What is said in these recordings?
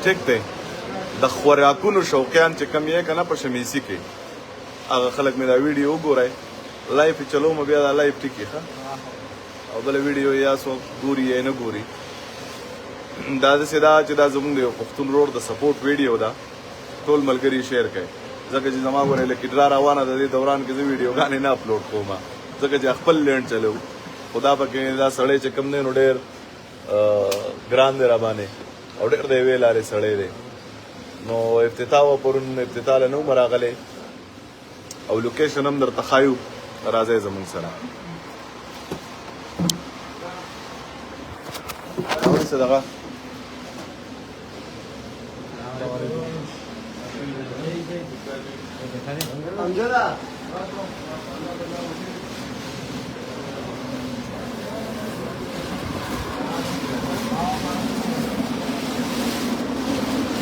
ټیک دی د خوراکونو شوقیان چې کم یې که نه په شمیسي کې هغه خلک مې دا ویډیو وګورئ لایف یې چلوم بیا دا لایف ټیکي ښه او بله ویډیو یا څوک ګوري یا نه ګوري دا داسې ده چې دا زموږ د یو پښتون رور د سپورټ ویډیو ده ټول ملګري شیر کړئ ځکه چې زما ګورئ لکه ډرا روانه ده دې دوران کې زه ویډیوګانې نه اپلوډ کوم ځکه چې خپل لینډ چلو خو دا پکې دا سړی چې کوم دی نو ډېر ګران دی راباندې او ډېر د یوې لارې سړی دی نو افتتاح و پرون افتتاح له نه وم راغلی او لوکیشن هم درته ښایو راځئ زموږ سره څه دغه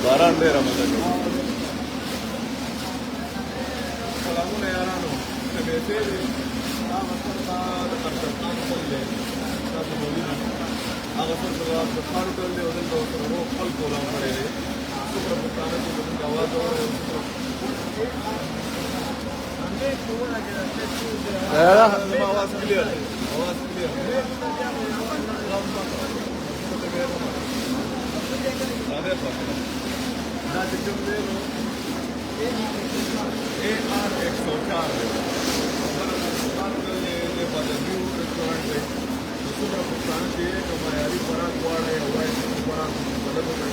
باران ډېر مزه کوي سلامونه یارانو شمیسې دی دا مطلب دا د ارشدخان خپل دی تاسو بولینه هغه سر سره ارشدخان ټول دی او دلته ورسره روغ خلک ولاړ کړی دی څومره پښتانه چې زموږ اواز اوري زما اواز کلیر دی اواز کلیر دا چې کوم دی نو AR 104 دی افغانستان کې د بدنیو رستورانټ دی څومره پښتانه چې نو معیاري خوراک غواړي او وايي چې خوراک بدل وکړي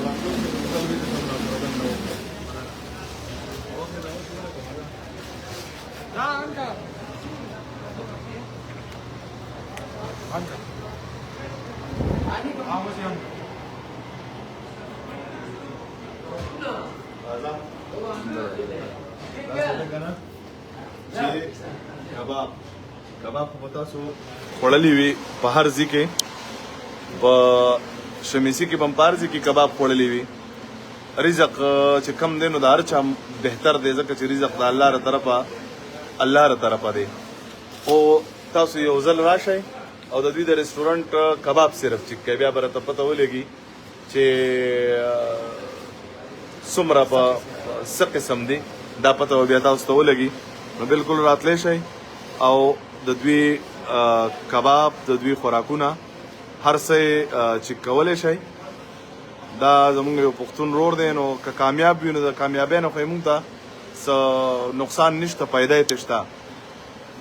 راځو چې موږ دې څنګه پروګرام نو دا انګه کباب خو تاسو خوړلی وي په هر ځای کې په شمیسي کې په هم په هر ځای کې کباب خوړلی وي رزق چې کم دی نو د هر چا بهتر دی ځکه چې رزق د الله ر طرفه دی او تاسو یو ځل راشئ او د دوی د رستورانټ کباب صرف چک کوي بیا به راته پته ولګي چې څومره په څه قسم دی دا پته به بیا تاسو ته ولګي نو بالکل راتلی شئ او د دوی کباب د دوی خوراکونه هر څه چک کولی شئ دا زموږ یو پښتون رور دی نو که کامیاب وي نو د کامیابۍ نه خو یې موږ ته څه نقصان نشته پیدا یې تشته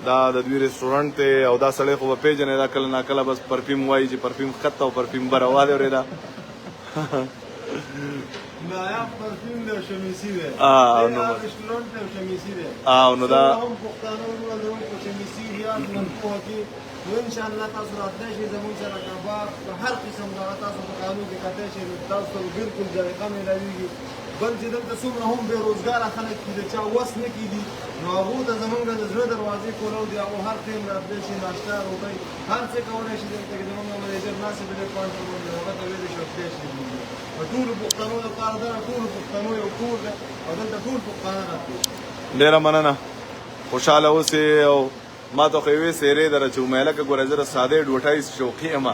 دا د دوی رستورانټ دی او دا سړی خو به پیژنې دا کله ناکله بس پرفیوم وایي چې پرفیوم ښکته او پرفیوم بره واده اورېده نایاب پرفیوم دی او شمیسي دی رستورانټ دی او شمیسي دی نو دا هم پښتانه ورونه په شمیسي ریاض منفوه کې نو انشاءالله تاسو راتلی شئ زموږ سره کباب په هر قسم دغه تاسو په قانون کې کتی شئ تاسو ته بالکل ذائقه میلاویږي بل چې دلته څومره هم بېروزګاره خلک چې د چا وس نه کېدي نو هغو ته زموږ د زړه دروازې کولو دي هغو هر ټایم راتلی شي ناشته روټۍ هر څه کولی شي دلته کې زموږ منیجر ناست دی کاونټر باندې هغه ته ویلی شي خدای شي په ټولو پښتنو لپاره دا ټولو پښتنو یو کور دی او دلته ټول پښتانه راتلي ډېره مننه خوشحاله اوسې او ما ته خو یوې سیرې دره چې ومیله که ګورئ زه د سادې ډوټۍ شوقي یم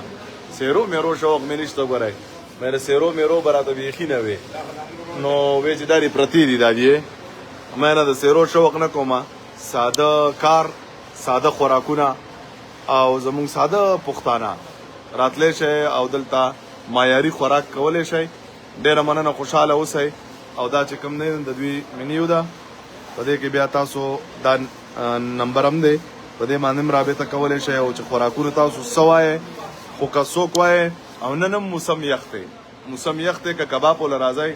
سیرو میرو شوق مې نشته ګورئ مې د سیرو میرو به راته بیخي نه وې نو وې چې دا دې پرتې دي دا دې مې نه د سیرو شوق نه کومه ساده کار ساده خوراکونه او زموږ ساده پښتانه راتلی شئ او دلته معیاري خوراک کولی شئ ډېره مننه خوشحاله اوسئ او دا چې کوم دی د دوی منیو ده په دې کې بیا تاسو دا نمبر هم دی په دې باندې هم رابطه کولی شئ او چې خوراکونه تاسو څه وایئ خو که څوک وایئ او نن هم موسم یخ دی موسم یخ دی که کباب وله راځئ